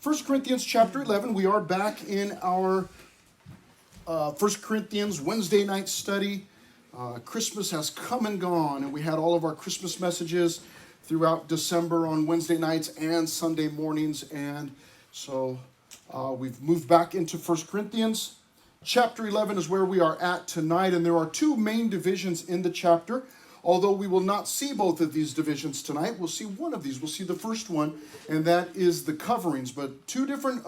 1 Corinthians chapter 11. We are back in our 1 Corinthians Wednesday night study. Christmas has come and gone, and we had all of our Christmas messages throughout December on Wednesday nights and Sunday mornings. And so we've moved back into 1 Corinthians. Chapter 11 is where we are at tonight, and there are two main divisions in the chapter. Although we will not see both of these divisions tonight, we'll see one of these. We'll see the first one, and that is the coverings. But two different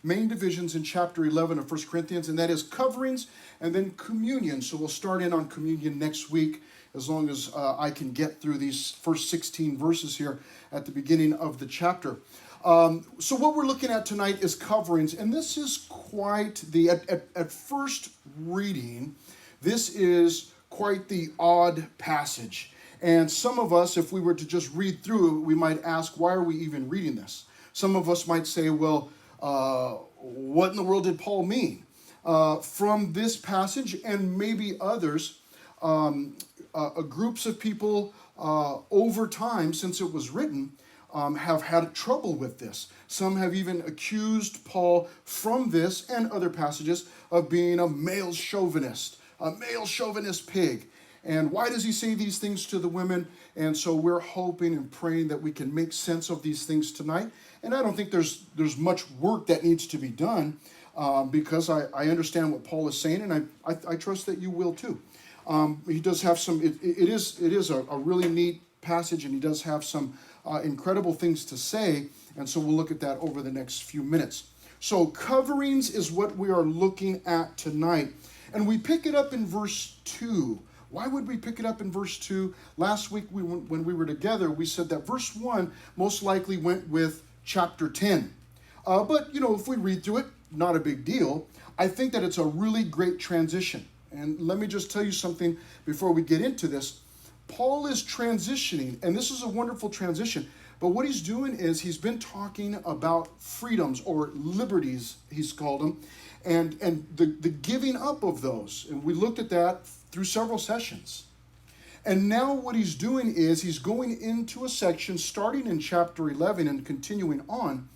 main divisions in chapter 11 of 1 Corinthians, and that is coverings and then communion. So we'll start in on communion next week, as long as I can get through these first 16 verses here at the beginning of the chapter. So what we're looking at tonight is coverings, and this is quite the, at first reading, this is quite the odd passage. And some of us, if we were to just read through it, we might ask, why are we even reading this? Some of us might say, well, what in the world did Paul mean? From this passage, and maybe others, groups of people over time since it was written have had trouble with this. Some have even accused Paul from this and other passages of being a male chauvinist pig. And why does he say these things to the women? And so we're hoping and praying that we can make sense of these things tonight. And I don't think there's much work that needs to be done because I understand what Paul is saying, and I trust that you will too. He does have some, it is a really neat passage, and he does have some incredible things to say, and so we'll look at that over the next few minutes. So coverings is what we are looking at tonight. And we pick it up in verse 2. Why would we pick it up in verse 2? Last week when we were together, we said that verse 1 most likely went with chapter 10. But, if we read through it, not a big deal. I think that it's a really great transition. And let me just tell you something before we get into this. Paul is transitioning, and this is a wonderful transition. But what he's doing is he's been talking about freedoms or liberties, he's called them, and the giving up of those. And we looked at that through several sessions. And now what he's doing is he's going into a section starting in chapter 11 and continuing on,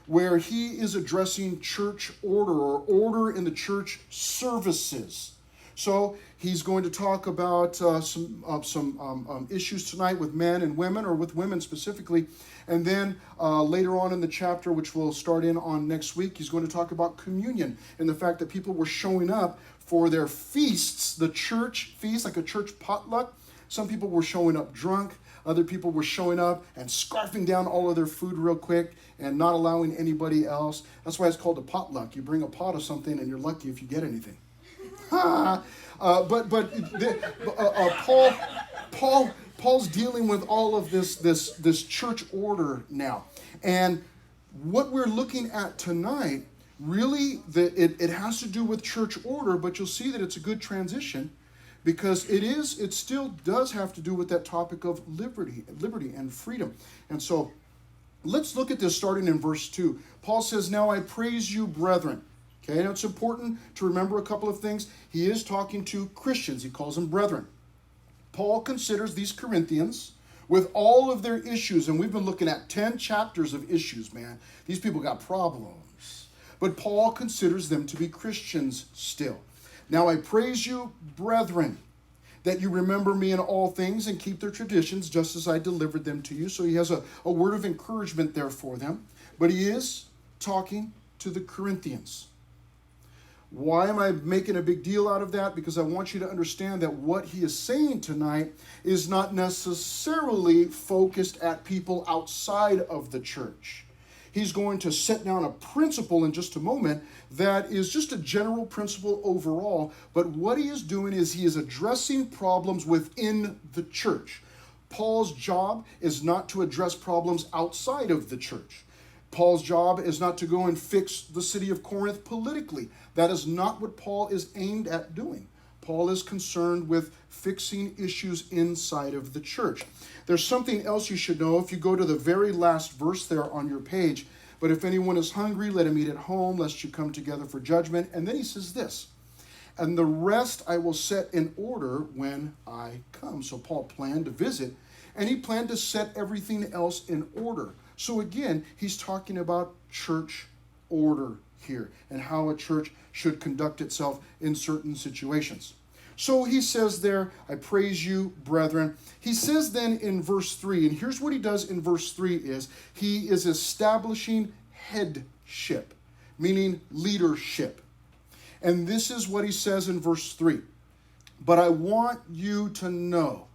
where he is addressing church order or order in the church services. So he's going to talk about some issues tonight with men and women, or with women specifically. And then later on in the chapter, which we'll start in on next week, he's going to talk about communion and the fact that people were showing up for their feasts, the church feast, like a church potluck. Some people were showing up drunk. Other people were showing up and scarfing down all of their food real quick and not allowing anybody else. That's why it's called a potluck. You bring a pot of something and you're lucky if you get anything. Paul's dealing with all of this church order now. And what we're looking at tonight, really, it has to do with church order, but you'll see that it's a good transition because it still does have to do with that topic of liberty and freedom. And so let's look at this starting in verse 2. Paul says, "Now I praise you, brethren." Okay, now it's important to remember a couple of things. He is talking to Christians. He calls them brethren. Paul considers these Corinthians, with all of their issues, and we've been looking at 10 chapters of issues, man. These people got problems. But Paul considers them to be Christians still. "Now I praise you, brethren, that you remember me in all things and keep their traditions just as I delivered them to you." So he has a word of encouragement there for them. But he is talking to the Corinthians. Why am I making a big deal out of that? Because I want you to understand that what he is saying tonight is not necessarily focused at people outside of the church. He's going to set down a principle in just a moment that is just a general principle overall. But what he is doing is he is addressing problems within the church. Paul's job is not to address problems outside of the church. Paul's job is not to go and fix the city of Corinth politically. That is not what Paul is aimed at doing. Paul is concerned with fixing issues inside of the church. There's something else you should know if you go to the very last verse there on your page. "But if anyone is hungry, let him eat at home, lest you come together for judgment." And then he says this, "And the rest I will set in order when I come." So Paul planned to visit, and he planned to set everything else in order. So again, he's talking about church order here and how a church should conduct itself in certain situations. So he says there, I praise you, brethren. He says then in verse 3, and here's what he does in verse 3 is, he is establishing headship, meaning leadership. And this is what he says in verse 3. But I want you to know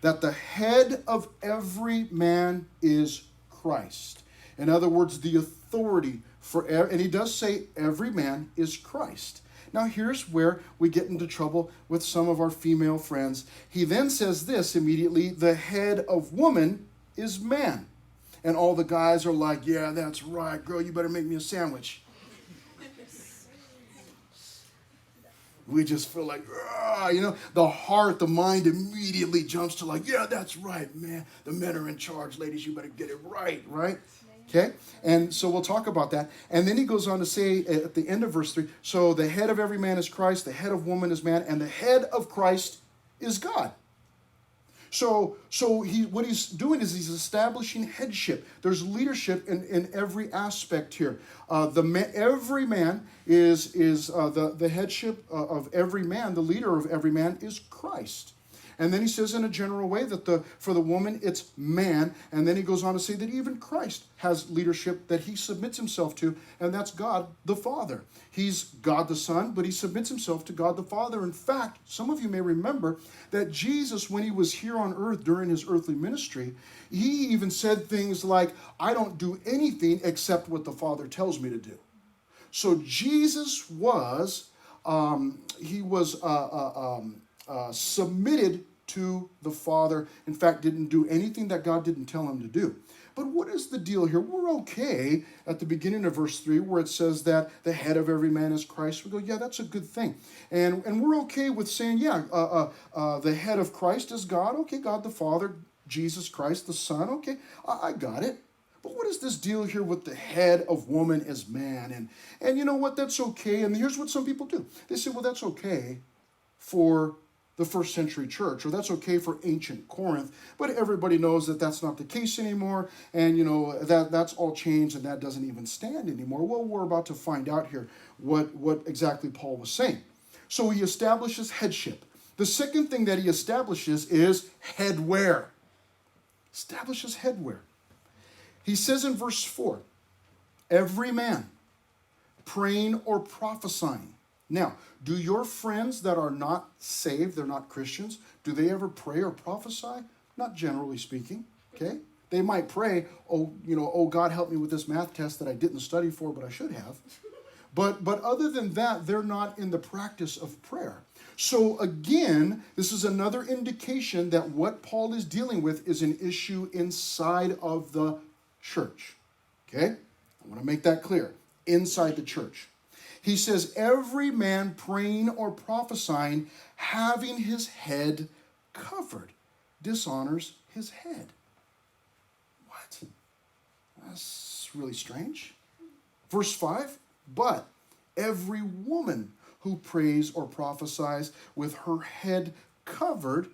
that the head of every man is Christ. In other words, the authority for, and he does say every man is Christ. Now here's where we get into trouble with some of our female friends. He then says this immediately, the head of woman is man. And all the guys are like, yeah, that's right, girl, you better make me a sandwich. We just feel like, the heart, the mind immediately jumps to like, yeah, that's right, man. The men are in charge, ladies, you better get it right? Okay? And so we'll talk about that. And then he goes on to say at the end of verse 3, so the head of every man is Christ, the head of woman is man, and the head of Christ is God. So what he's doing is he's establishing headship. There's leadership in every aspect here. Every man is the headship of every man. The leader of every man is Christ. And then he says in a general way that for the woman it's man. And then he goes on to say that even Christ has leadership that he submits himself to, and that's God the Father. He's God the Son, but he submits himself to God the Father. In fact, some of you may remember that Jesus, when he was here on earth during his earthly ministry, he even said things like, I don't do anything except what the Father tells me to do. So Jesus was, submitted to the Father. In fact, didn't do anything that God didn't tell him to do. But what is the deal here? We're okay at the beginning of verse 3 where it says that the head of every man is Christ. We go, yeah, that's a good thing. And we're okay with saying, the head of Christ is God. Okay, God the Father, Jesus Christ the Son. Okay, I got it. But what is this deal here with the head of woman is man? And you know what? That's okay. And here's what some people do. They say, well, that's okay for the first century church, or that's okay for ancient Corinth, but everybody knows that that's not the case anymore, and that's all changed, and that doesn't even stand anymore. Well, we're about to find out here what exactly Paul was saying. So he establishes headship. The second thing that he establishes is headwear. Establishes headwear. He says in verse 4, every man praying or prophesying. Now, do your friends that are not saved, they're not Christians, do they ever pray or prophesy? Not generally speaking, okay? They might pray, oh God, help me with this math test that I didn't study for, but I should have. But other than that, they're not in the practice of prayer. So again, this is another indication that what Paul is dealing with is an issue inside of the church, okay? I want to make that clear, inside the church. He says, every man praying or prophesying, having his head covered, dishonors his head. What? That's really strange. Verse 5, but every woman who prays or prophesies with her head covered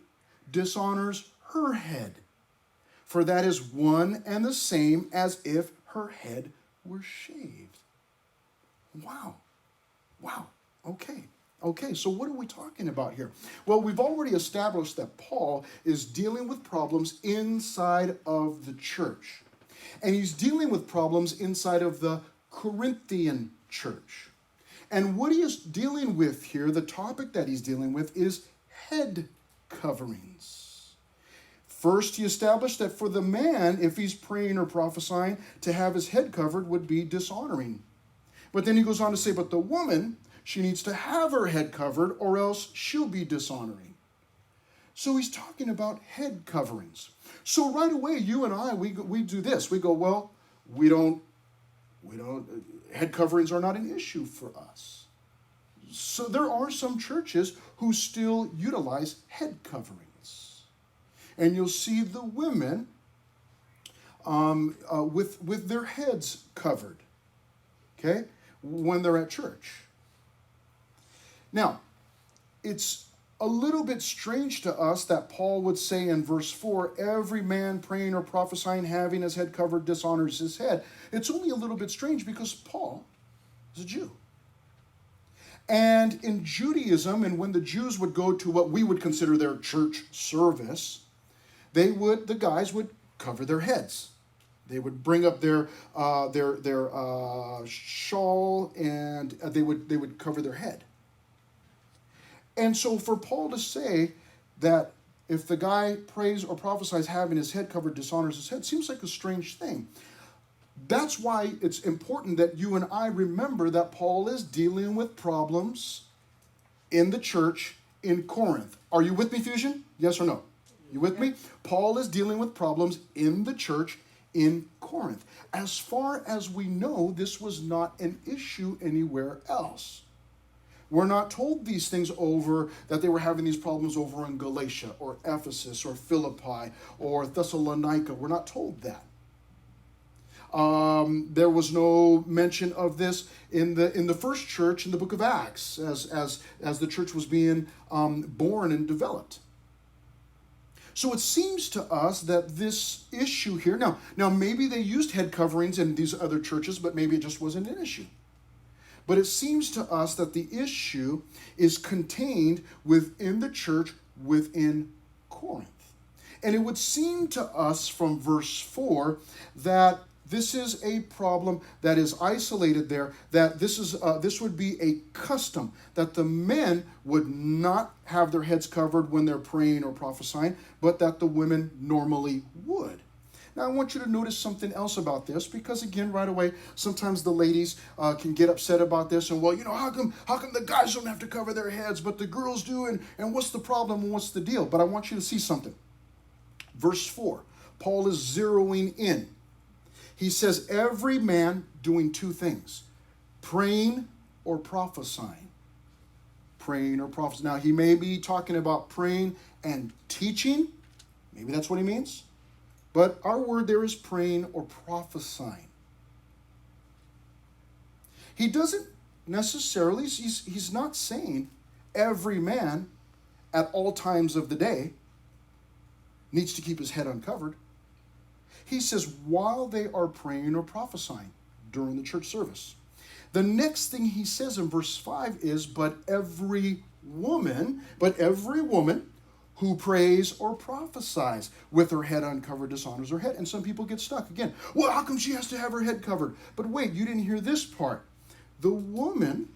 dishonors her head. For that is one and the same as if her head were shaved. Wow. Okay, so what are we talking about here? Well, we've already established that Paul is dealing with problems inside of the church. And he's dealing with problems inside of the Corinthian church. And what he is dealing with here, the topic that he's dealing with, is head coverings. First, he established that for the man, if he's praying or prophesying, to have his head covered would be dishonoring. But then he goes on to say, but the woman, she needs to have her head covered or else she'll be dishonoring. So he's talking about head coverings. So right away, you and I, we do this. We go, well, we don't, head coverings are not an issue for us. So there are some churches who still utilize head coverings. And you'll see the women with their heads covered, okay, when they're at church. Now, it's a little bit strange to us that Paul would say in verse 4, every man praying or prophesying having his head covered dishonors his head. It's only a little bit strange because Paul is a Jew. And in Judaism, and when the Jews would go to what we would consider their church service, the guys would cover their heads. They would bring up their shawl, and they would cover their head. And so for Paul to say that if the guy prays or prophesies having his head covered dishonors his head seems like a strange thing. That's why it's important that you and I remember that Paul is dealing with problems in the church in Corinth. Are you with me, Fusion? Yes or no? You with me? Paul is dealing with problems in the church in Corinth. As far as we know, this was not an issue anywhere else. We're not told these things over, that they were having these problems over in Galatia or Ephesus or Philippi or Thessalonica. We're not told that. There was no mention of this in the first church in the book of Acts as the church was being born and developed. So it seems to us that this issue here, now maybe they used head coverings in these other churches, but maybe it just wasn't an issue. But it seems to us that the issue is contained within the church within Corinth. And it would seem to us from verse 4 that this is a problem that is isolated there, that this would be a custom, that the men would not have their heads covered when they're praying or prophesying, but that the women normally would. Now, I want you to notice something else about this, because again, right away, sometimes the ladies can get upset about this, and well, how come the guys don't have to cover their heads, but the girls do, and what's the problem, and what's the deal? But I want you to see something. Verse 4, Paul is zeroing in. He says, every man doing two things, praying or prophesying. Praying or prophesying. Now, he may be talking about praying and teaching. Maybe that's what he means. But our word there is praying or prophesying. He doesn't necessarily, he's not saying every man at all times of the day needs to keep his head uncovered. He says while they are praying or prophesying during the church service. The next thing he says in verse 5 is, but every woman who prays or prophesies with her head uncovered dishonors her head. And some people get stuck again. Well, how come she has to have her head covered? But wait, you didn't hear this part. The woman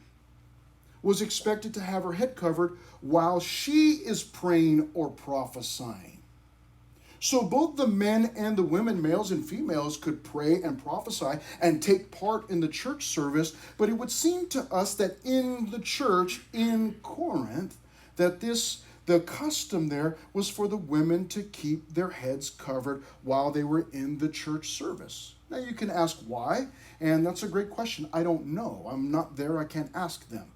was expected to have her head covered while she is praying or prophesying. So both the men and the women, males and females, could pray and prophesy and take part in the church service. But it would seem to us that in the church in Corinth, that the custom there was for the women to keep their heads covered while they were in the church service. Now you can ask why, and that's a great question. I don't know. I'm not there. I can't ask them.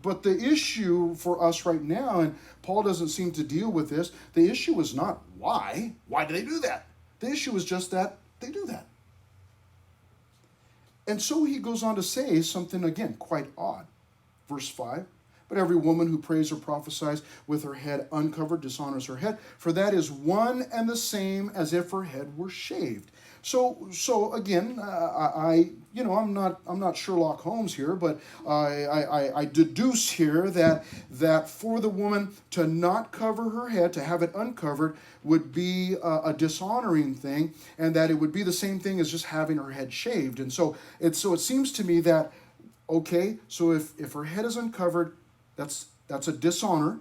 But the issue for us right now, and Paul doesn't seem to deal with this, the issue is not why. Why do they do that? The issue is just that they do that. And so he goes on to say something, again, quite odd. Verse 5, but every woman who prays or prophesies with her head uncovered dishonors her head, for that is one and the same as if her head were shaved. So again, I'm not Sherlock Holmes here, but I deduce here that for the woman to not cover her head, to have it uncovered, would be a dishonoring thing, and that it would be the same thing as just having her head shaved. And so it seems to me that, okay, so if her head is uncovered, that's a dishonor,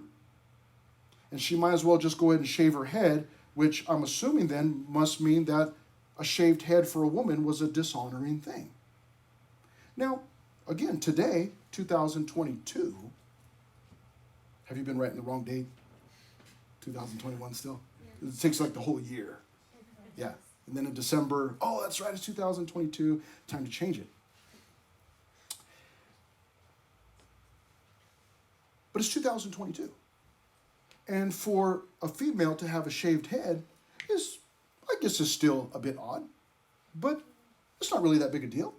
and she might as well just go ahead and shave her head, which I'm assuming then must mean that a shaved head for a woman was a dishonoring thing. Now, again, today, 2022, have you been writing the wrong date? 2021 still? Yeah. It takes like the whole year. Yeah. And then in December, oh, that's right, it's 2022, time to change it. But it's 2022. And for a female to have a shaved head I guess is still a bit odd, but it's not really that big a deal.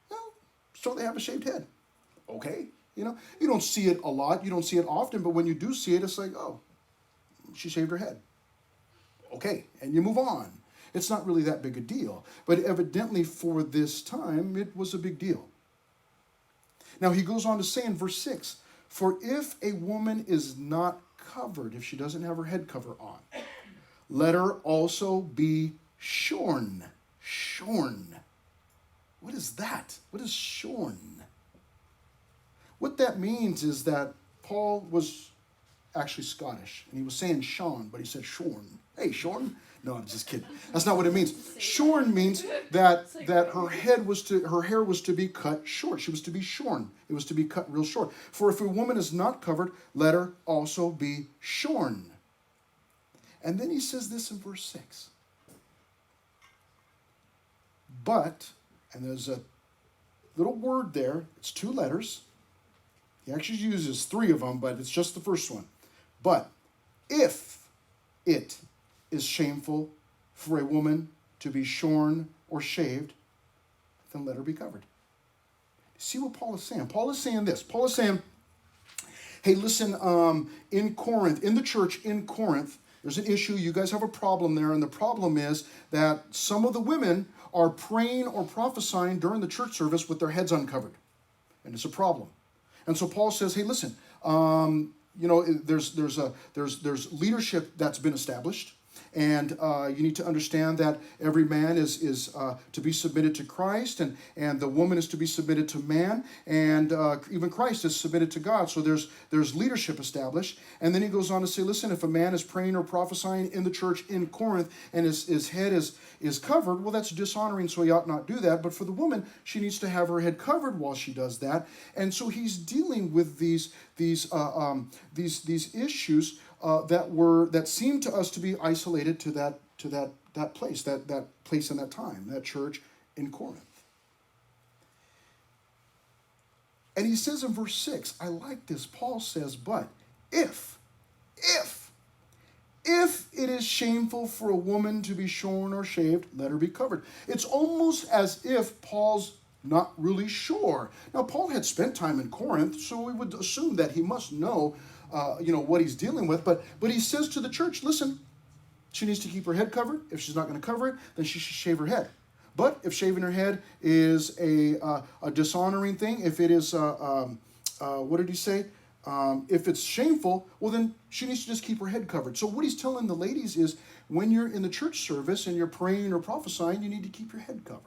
Well, so they have a shaved head. Okay, You don't see it a lot, you don't see it often, but when you do see it, it's like, oh, she shaved her head. Okay, and you move on. It's not really that big a deal. But evidently for this time, it was a big deal. Now he goes on to say in verse 6, for if a woman is not covered, if she doesn't have her head cover on, let her also be shorn. Shorn. What is that? What is shorn? What that means is that Paul was actually Scottish, and he was saying Sean, but he said shorn. Hey, shorn? No, I'm just kidding. That's not what it means. Shorn means that her hair was to be cut short. She was to be shorn. It was to be cut real short. For if a woman is not covered, let her also be shorn. And then he says this in verse 6. But, and there's a little word there, it's 2 letters. He actually uses 3 of them, but it's just the first one. But if it is shameful for a woman to be shorn or shaved, then let her be covered. See what Paul is saying? Paul is saying this. Paul is saying, hey, listen, in Corinth, in the church in Corinth, there's an issue. You guys have a problem there, and the problem is that some of the women are praying or prophesying during the church service with their heads uncovered, and it's a problem. And so Paul says, hey, listen, there's leadership that's been established. And you need to understand that every man is to be submitted to Christ, and the woman is to be submitted to man, and even Christ is submitted to God. So there's leadership established. And then he goes on to say, listen, if a man is praying or prophesying in the church in Corinth and his head is covered, well, that's dishonoring, so he ought not do that. But for the woman, she needs to have her head covered while she does that. And so he's dealing with these issues that seemed to us to be isolated to that place, that place in that time, that church in Corinth. And he says in verse 6, I like this. Paul says, but if it is shameful for a woman to be shorn or shaved, let her be covered. It's almost as if Paul's not really sure. Now, Paul had spent time in Corinth, so we would assume that he must know what he's dealing with. But he says to the church, listen, she needs to keep her head covered. If she's not going to cover it, then she should shave her head. But if shaving her head is a dishonoring thing, if it is, what did he say? If it's shameful, well, then she needs to just keep her head covered. So what he's telling the ladies is, when you're in the church service and you're praying or prophesying, you need to keep your head covered.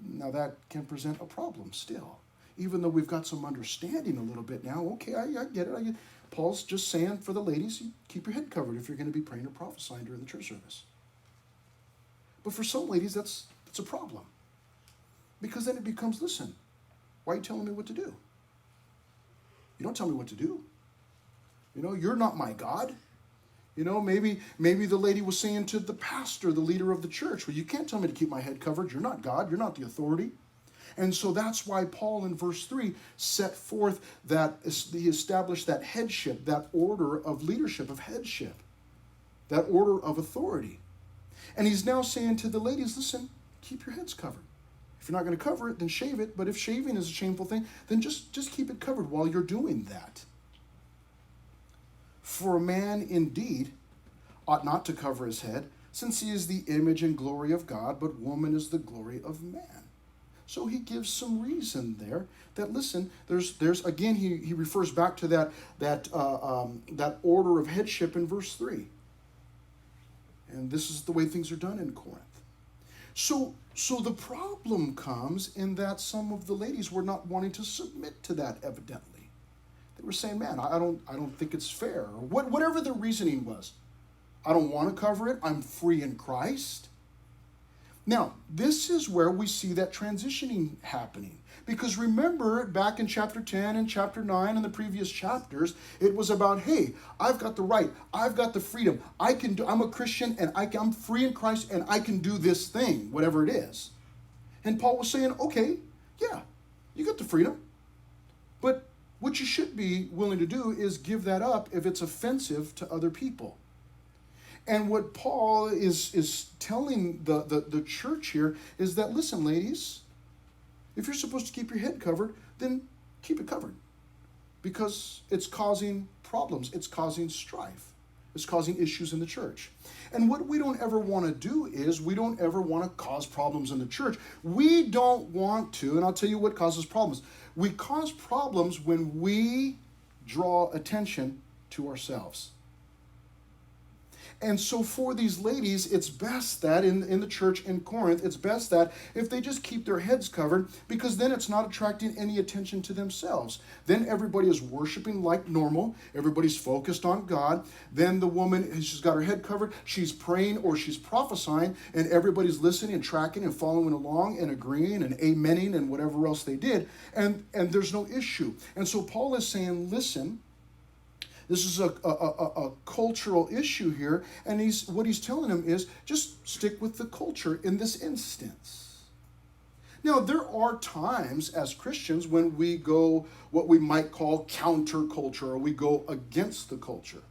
Now that can present a problem still. Even though we've got some understanding a little bit now, okay, I get it. Paul's just saying for the ladies, you keep your head covered if you're going to be praying or prophesying during the church service. But for some ladies, that's a problem. Because then it becomes, listen, why are you telling me what to do? You don't tell me what to do. You're not my God. Maybe the lady was saying to the pastor, the leader of the church, well, you can't tell me to keep my head covered. You're not God. You're not the authority. And so that's why Paul in verse 3 set forth that he established that headship, that order of leadership, of headship, that order of authority. And he's now saying to the ladies, listen, keep your heads covered. If you're not going to cover it, then shave it. But if shaving is a shameful thing, then just keep it covered while you're doing that. For a man indeed ought not to cover his head, since he is the image and glory of God, but woman is the glory of man. So he gives some reason there that, listen, there's again, he refers back to that order of headship in verse 3. And this is the way things are done in Corinth. So the problem comes in that some of the ladies were not wanting to submit to that, evidently. They were saying, man, I don't think it's fair. Or whatever the reasoning was. I don't want to cover it. I'm free in Christ. Now, this is where we see that transitioning happening. Because remember, back in chapter 10 and chapter 9 and the previous chapters, it was about, hey, I've got the right, I've got the freedom, I'm a Christian and I'm free in Christ and I can do this thing, whatever it is. And Paul was saying, okay, yeah, you got the freedom. But what you should be willing to do is give that up if it's offensive to other people. And what Paul is telling the church here is that, listen, ladies, If you're supposed to keep your head covered, then keep it covered. Because it's causing problems. It's causing strife. It's causing issues in the church. And what we don't ever want to do is we don't ever want to cause problems in the church. We don't want to, and I'll tell you what causes problems. We cause problems when we draw attention to ourselves. And so for these ladies, it's best that in the church in Corinth, it's best that if they just keep their heads covered, because then it's not attracting any attention to themselves. Then everybody is worshiping like normal. Everybody's focused on God. Then the woman, she's got her head covered. She's praying or she's prophesying, and everybody's listening and tracking and following along and agreeing and amening and whatever else they did. And there's no issue. And so Paul is saying, listen, this is a cultural issue here, and what he's telling them is just stick with the culture in this instance. Now, there are times as Christians when we go what we might call counterculture, or we go against the culture,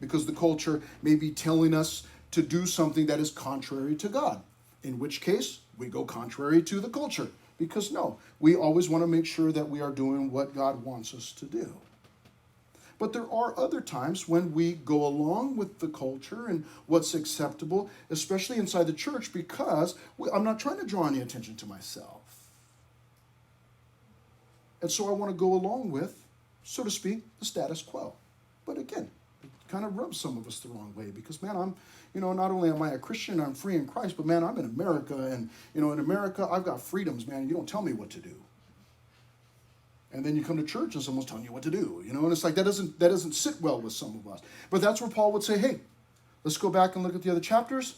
because the culture may be telling us to do something that is contrary to God, in which case we go contrary to the culture, because no, we always want to make sure that we are doing what God wants us to do. But there are other times when we go along with the culture and what's acceptable, especially inside the church, because I'm not trying to draw any attention to myself. And so I want to go along with, so to speak, the status quo. But again, it kind of rubs some of us the wrong way because, man, not only am I a Christian, I'm free in Christ, but man, I'm in America. And, in America, I've got freedoms, man. You don't tell me what to do. And then you come to church and someone's telling you what to do, and it's like that doesn't sit well with some of us. But that's where Paul would say, hey, let's go back and look at the other chapters.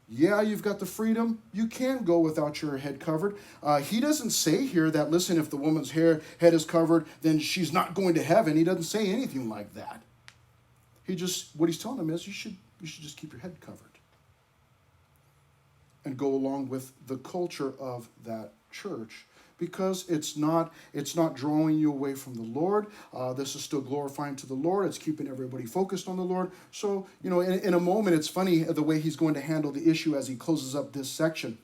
Yeah, you've got the freedom. You can go without your head covered. He doesn't say here that, listen, if the woman's head is covered, then she's not going to heaven. He doesn't say anything like that. What he's telling them is you should just keep your head covered and go along with the culture of that church. Because it's not drawing you away from the Lord. This is still glorifying to the Lord. It's keeping everybody focused on the Lord. So, in a moment, it's funny the way he's going to handle the issue as he closes up this section,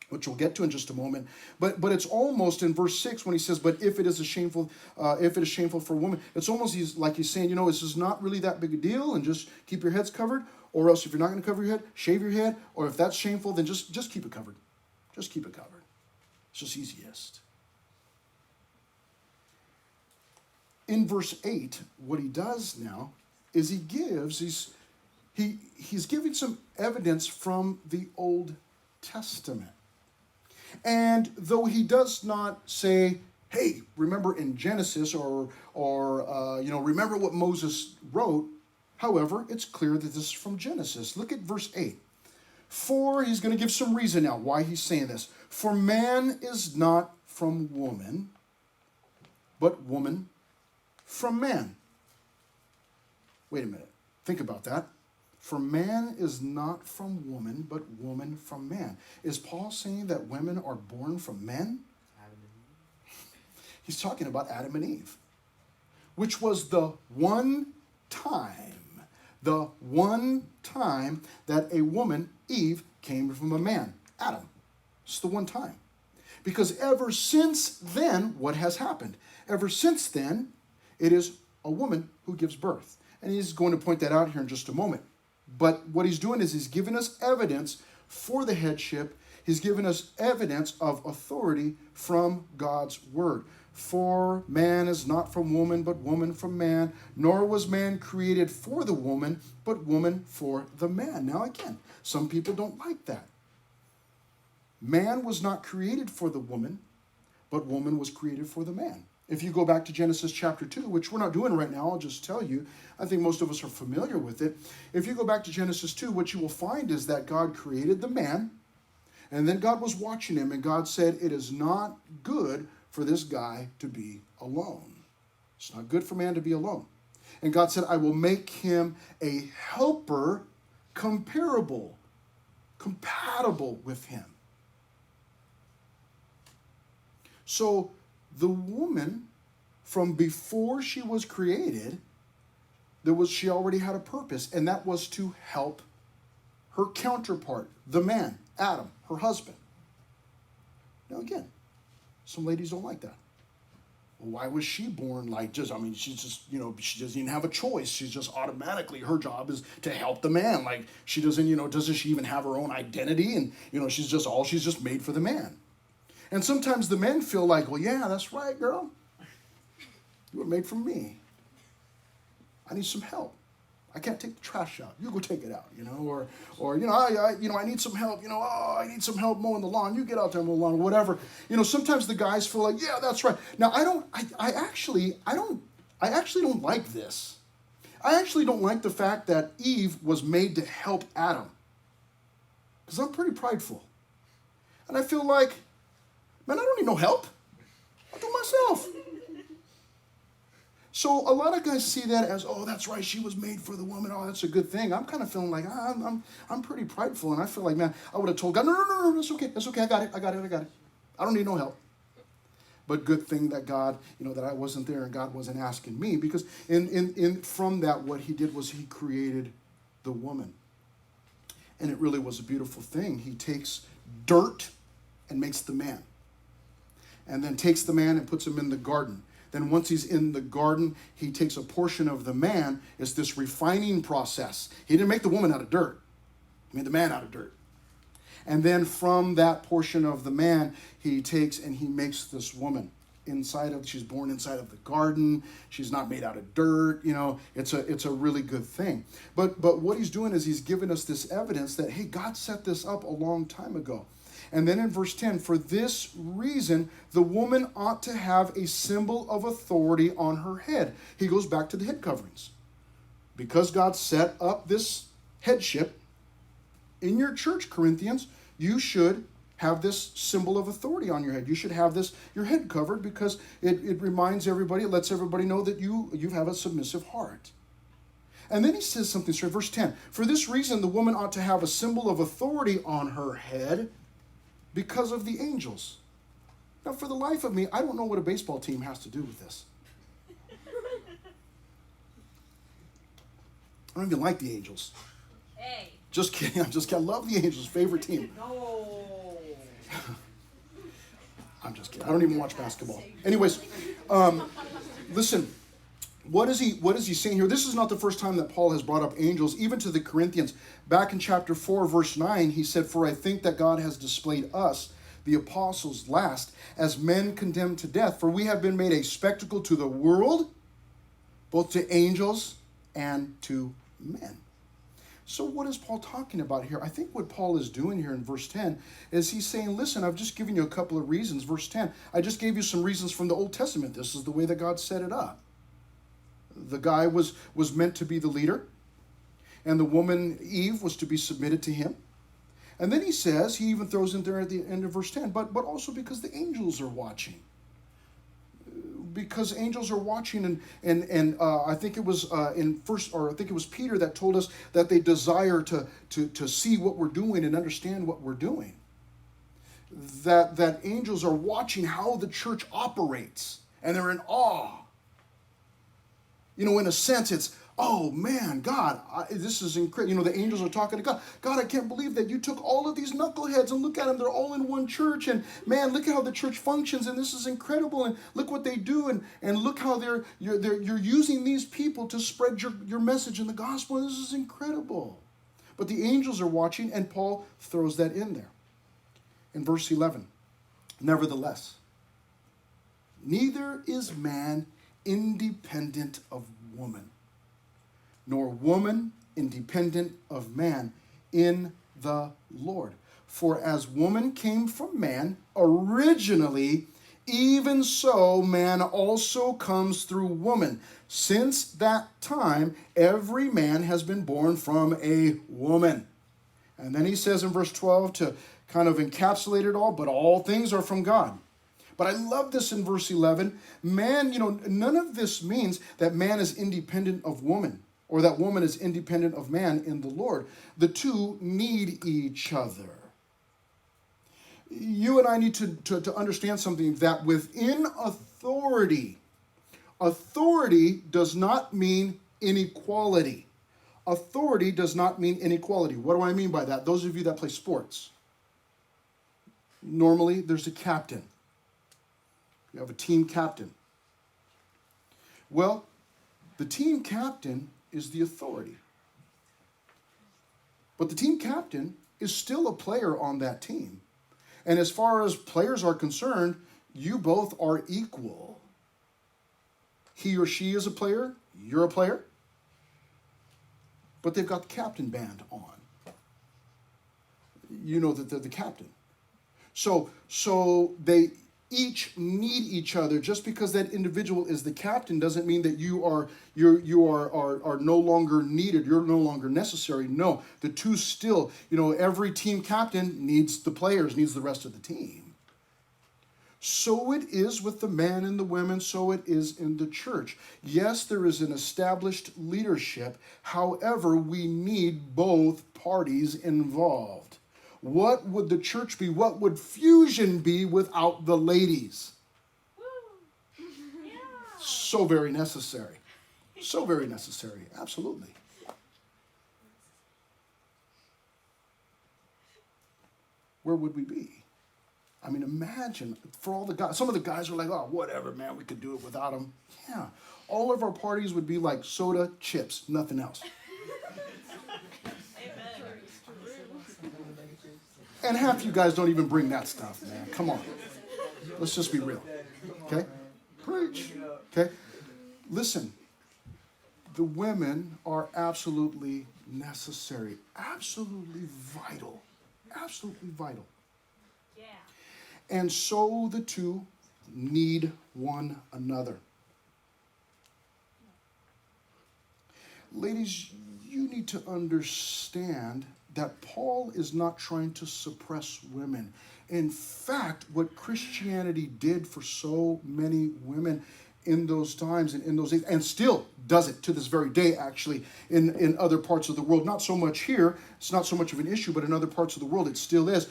which we'll get to in just a moment. But it's almost in verse 6 when he says, but if it is shameful for a woman, it's almost he's saying, this is not really that big a deal, and just keep your heads covered. Or else if you're not going to cover your head, shave your head. Or if that's shameful, then just keep it covered. Just keep it covered. It's just easiest. In verse 8, what he does now is he's giving some evidence from the Old Testament. And though he does not say, hey, remember in Genesis or remember what Moses wrote, however, it's clear that this is from Genesis. Look at verse 8. For, he's going to give some reason now why he's saying this. For man is not from woman, but woman from man. Wait a minute. Think about that. For man is not from woman, but woman from man. Is Paul saying that women are born from men? He's talking about Adam and Eve, which was the one time that a woman, Eve, came from a man, Adam. It's the one time. Because ever since then, what has happened? Ever since then, it is a woman who gives birth. And he's going to point that out here in just a moment. But what he's doing is he's giving us evidence for the headship. He's given us evidence of authority from God's word. For man is not from woman, but woman from man. Nor was man created for the woman, but woman for the man. Now again, some people don't like that. Man was not created for the woman, but woman was created for the man. If you go back to Genesis chapter 2, which we're not doing right now, I'll just tell you, I think most of us are familiar with it. If you go back to Genesis 2, what you will find is that God created the man, and then God was watching him, and God said, it is not good for this guy to be alone. It's not good for man to be alone. And God said, I will make him a helper compatible with him. So the woman, from before she was created, she already had a purpose, and that was to help her counterpart, the man, Adam, her husband. Now again, Some ladies don't like that. Well, why was she born like just, she's just, she doesn't even have a choice. She's just automatically, her job is to help the man. Like she doesn't, doesn't she even have her own identity? And, she's just made for the man. And sometimes the men feel like, well, yeah, that's right, girl. You were made for me. I need some help. I can't take the trash out. You go take it out, I need some help. I need some help mowing the lawn. You get out there and mow the lawn, or whatever. Sometimes the guys feel like, yeah, that's right. Now, I actually don't like this. I actually don't like the fact that Eve was made to help Adam. Because I'm pretty prideful. And I feel like, man, I don't need no help. I'll do it myself. So a lot of guys see that as, oh, that's right, she was made for the woman. Oh, that's a good thing. I'm kind of feeling like I'm pretty prideful, and I feel like, man, I would have told God, no, that's okay, I got it. I don't need no help. But good thing that God, that I wasn't there and God wasn't asking me, because from that, what he did was he created the woman. And it really was a beautiful thing. He takes dirt and makes the man. And then takes the man and puts him in the garden. Then once he's in the garden, he takes a portion of the man. It's this refining process. He didn't make the woman out of dirt. He made the man out of dirt. And then from that portion of the man, he takes and he makes this woman. She's born inside of the garden. She's not made out of dirt. It's a really good thing. But what he's doing is he's giving us this evidence that, hey, God set this up a long time ago. And then in verse 10, for this reason, the woman ought to have a symbol of authority on her head. He goes back to the head coverings. Because God set up this headship, in your church, Corinthians, you should have this symbol of authority on your head. You should have your head covered, because it reminds everybody, it lets everybody know that you have a submissive heart. And then he says something straight, verse 10, for this reason, the woman ought to have a symbol of authority on her head, because of the angels. Now, for the life of me, I don't know what a baseball team has to do with this. I don't even like the Angels. Hey. Just kidding. I love the Angels. Favorite team. No. I'm just kidding. I don't even watch basketball. Anyways, listen. What is he saying here? This is not the first time that Paul has brought up angels, even to the Corinthians. Back in chapter 4, verse 9, he said, for I think that God has displayed us, the apostles, last, as men condemned to death. For we have been made a spectacle to the world, both to angels and to men. So what is Paul talking about here? I think what Paul is doing here in verse 10 is he's saying, listen, I've just given you a couple of reasons. Verse 10, I just gave you some reasons from the Old Testament. This is the way that God set it up. The guy was meant to be the leader, and the woman, Eve, was to be submitted to him. And then he says, he even throws in there at the end of verse 10, but also because the angels are watching. Because angels are watching, and I think it was Peter that told us that they desire to see what we're doing and understand what we're doing. That angels are watching how the church operates, and they're in awe. In a sense, it's, oh man, God, this is incredible. The angels are talking to God. God, I can't believe that you took all of these knuckleheads and look at them. They're all in one church. And man, look at how the church functions. And this is incredible. And look what they do. And look how you're using these people to spread your message in the gospel. And this is incredible. But the angels are watching, and Paul throws that in there. In verse 11, nevertheless, neither is man independent of woman, nor woman independent of man in the Lord. For as woman came from man originally, even so man also comes through woman. Since that time, every man has been born from a woman. And then he says in verse 12 to kind of encapsulate it all, but all things are from God. But I love this in verse 11. Man, none of this means that man is independent of woman, or that woman is independent of man in the Lord. The two need each other. You and I need to understand something, that within authority does not mean inequality. Authority does not mean inequality. What do I mean by that? Those of you that play sports. Normally, there's a captain. You have a team captain. Well, the team captain is the authority. But the team captain is still a player on that team. And as far as players are concerned, you both are equal. He or she is a player, you're a player, but they've got the captain band on. You know that they're the captain. So they each need each other. Just because that individual is the captain doesn't mean that you are no longer needed. You're no longer necessary. No, the two still, every team captain needs the players, needs the rest of the team. So it is with the men and the women, so it is in the church. Yes, there is an established leadership. However, we need both parties involved. What would the church be? What would fusion be without the ladies? Woo. Yeah. So very necessary. So very necessary. Absolutely. Where would we be? I mean, imagine for all the guys. Some of the guys are like, oh, whatever, man, we could do it without them. Yeah. All of our parties would be like soda, chips, nothing else. And half you guys don't even bring that stuff, man. Come on. Let's just be real. Okay? Preach. Okay? Listen. The women are absolutely necessary. Absolutely vital. Absolutely vital. Yeah. And so the two need one another. Ladies, you need to understand that Paul is not trying to suppress women. In fact, what Christianity did for so many women in those times and in those days, and still does it to this very day, actually, in other parts of the world. Not so much here, it's not so much of an issue, but in other parts of the world it still is.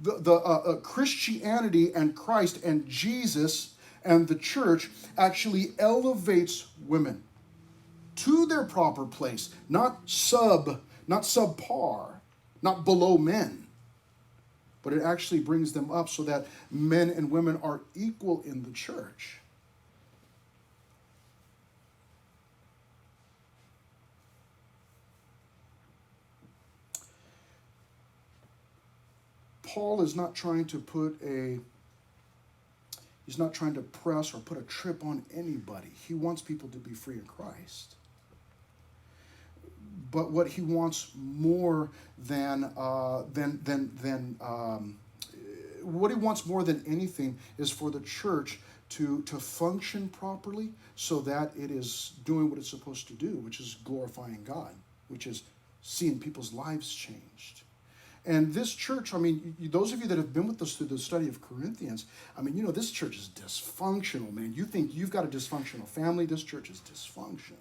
The Christianity and Christ and Jesus and the church actually elevates women to their proper place, not subpar, not below men, but it actually brings them up so that men and women are equal in the church. Paul is not trying to he's not trying to press or put a trip on anybody. He wants people to be free in Christ. But what he wants more than what he wants more than anything is for the church to function properly so that it is doing what it's supposed to do, which is glorifying God, which is seeing people's lives changed. And this church, I mean, those of you that have been with us through the study of Corinthians, I mean, this church is dysfunctional, man. You think you've got a dysfunctional family, this church is dysfunctional.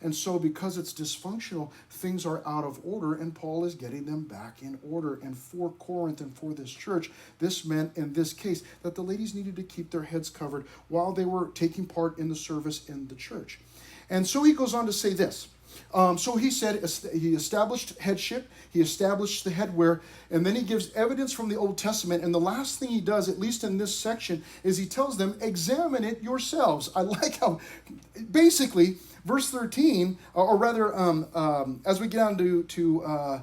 And so because it's dysfunctional, things are out of order, and Paul is getting them back in order. And for Corinth and for this church, this meant in this case that the ladies needed to keep their heads covered while they were taking part in the service in the church. And so he goes on to say this. So he said he established headship, he established the headwear, and then he gives evidence from the Old Testament. And the last thing he does, at least in this section, is he tells them, examine it yourselves. I like how, basically, verse 13, or rather, as we get down to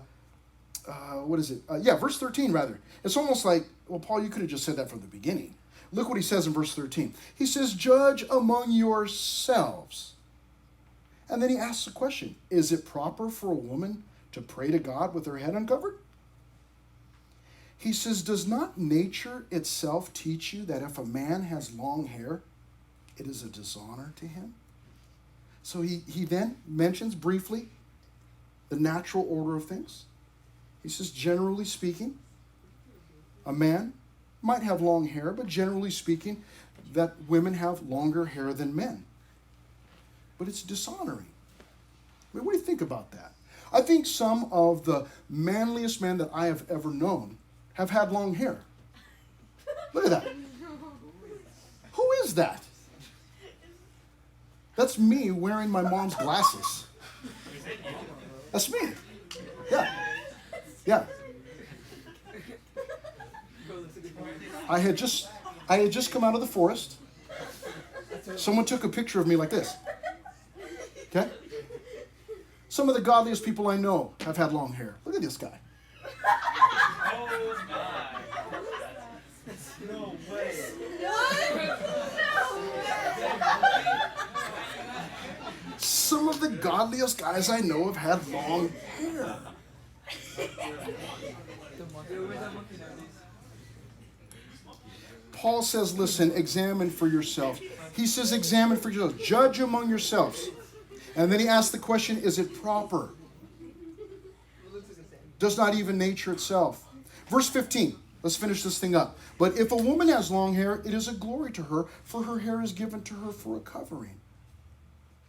verse 13, rather. It's almost like, well, Paul, you could have just said that from the beginning. Look what he says in verse 13. He says, judge among yourselves. And then he asks the question, is it proper for a woman to pray to God with her head uncovered? He says, does not nature itself teach you that if a man has long hair, it is a dishonor to him? So he then mentions briefly the natural order of things. He says, generally speaking, a man might have long hair, but generally speaking, that women have longer hair than men. But it's dishonoring. I mean, what do you think about that? I think some of the manliest men that I have ever known have had long hair. Look at that. Who is that? That's me wearing my mom's glasses. That's me. Yeah. I had just I had just come out of the forest. Someone took a picture of me like this. Okay? Some of the godliest people I know have had long hair. Look at this guy. Oh my. No way. Some of the godliest guys I know have had long hair. Paul says, listen, examine for yourself. He says, examine for yourself. Judge among yourselves. And then he asks the question, is it proper? Does not even nature itself. Verse 15. Let's finish this thing up. But if a woman has long hair, it is a glory to her, for her hair is given to her for a covering.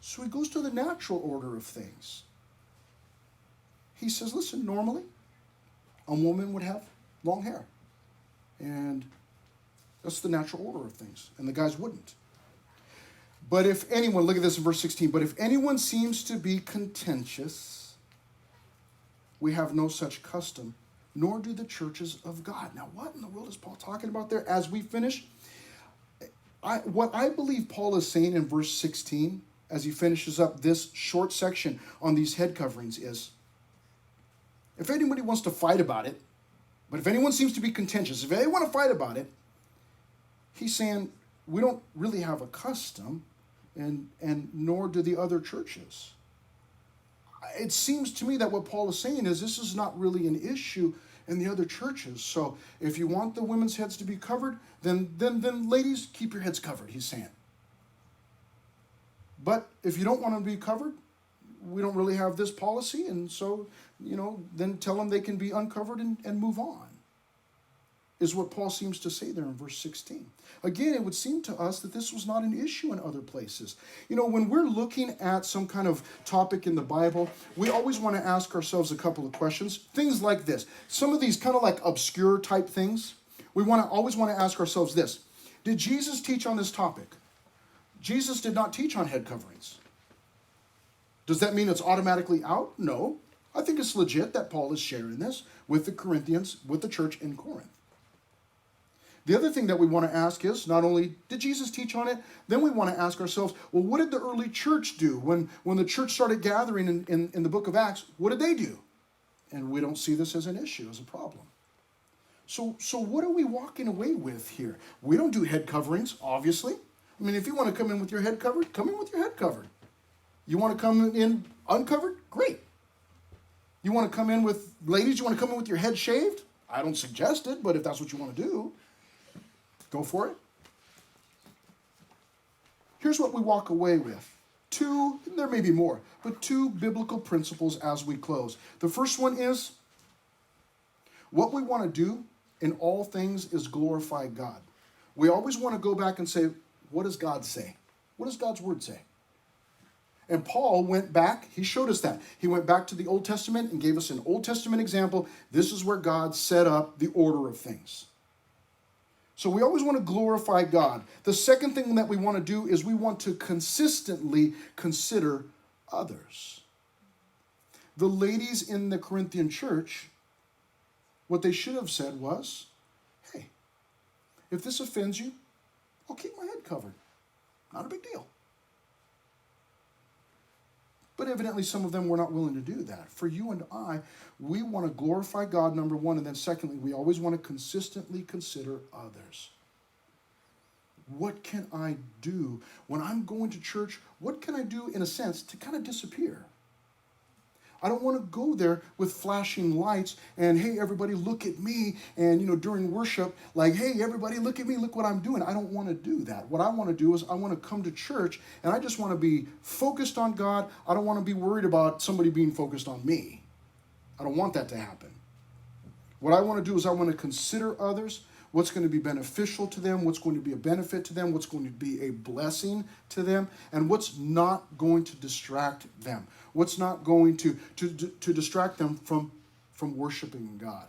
So he goes to the natural order of things. He says, listen, normally, a woman would have long hair. And that's the natural order of things. And the guys wouldn't. But if anyone, look at this in verse 16, but if anyone seems to be contentious, we have no such custom, nor do the churches of God. Now, what in the world is Paul talking about there as we finish? What I believe Paul is saying in verse 16, as he finishes up this short section on these head coverings, is if anybody wants to fight about it, but if anyone seems to be contentious, if they want to fight about it, he's saying we don't really have a custom, and nor do the other churches. It seems to me that what Paul is saying is this is not really an issue in the other churches. So if you want the women's heads to be covered, then ladies, keep your heads covered, he's saying. But if you don't want them to be covered, we don't really have this policy, and so, then tell them they can be uncovered and move on, is what Paul seems to say there in verse 16. Again, it would seem to us that this was not an issue in other places. When we're looking at some kind of topic in the Bible, we always want to ask ourselves a couple of questions. Things like this. Some of these kind of like obscure type things, we always want to ask ourselves this. Did Jesus teach on this topic? Jesus did not teach on head coverings. Does that mean it's automatically out? No. I think it's legit that Paul is sharing this with the Corinthians, with the church in Corinth. The other thing that we want to ask is, not only did Jesus teach on it, then we want to ask ourselves, well, what did the early church do? When the church started gathering in the book of Acts, what did they do? And we don't see this as an issue, as a problem. So what are we walking away with here? We don't do head coverings, obviously. I mean, if you want to come in with your head covered, come in with your head covered. You want to come in uncovered? Great. You want to come in with, ladies, you want to come in with your head shaved? I don't suggest it, but if that's what you want to do, go for it. Here's what we walk away with. Two, there may be more, but two biblical principles as we close. The first one is, what we want to do in all things is glorify God. We always want to go back and say, what does God say? What does God's word say? And Paul went back, he showed us that. He went back to the Old Testament and gave us an Old Testament example. This is where God set up the order of things. So we always want to glorify God. The second thing that we want to do is we want to consistently consider others. The ladies in the Corinthian church, what they should have said was, hey, if this offends you, I'll keep my head covered. Not a big deal. But evidently some of them were not willing to do that. For you and I, we want to glorify God, number one, and then secondly, we always want to consistently consider others. What can I do when I'm going to church? What can I do, in a sense, to kind of disappear? I don't want to go there with flashing lights and, hey, everybody, look at me. And, during worship, like, hey, everybody, look at me. Look what I'm doing. I don't want to do that. What I want to do is I want to come to church and I just want to be focused on God. I don't want to be worried about somebody being focused on me. I don't want that to happen. What I want to do is I want to consider others, what's going to be beneficial to them, what's going to be a benefit to them, what's going to be a blessing to them, and what's not going to distract them. What's not going to distract them from worshiping God.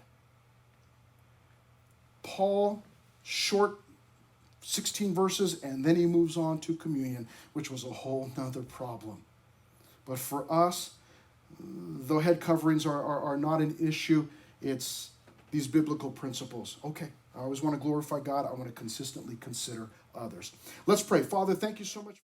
Paul, short 16 verses, and then he moves on to communion, which was a whole nother problem. But for us, though head coverings are not an issue, it's these biblical principles. Okay, I always want to glorify God. I want to consistently consider others. Let's pray. Father, thank you so much.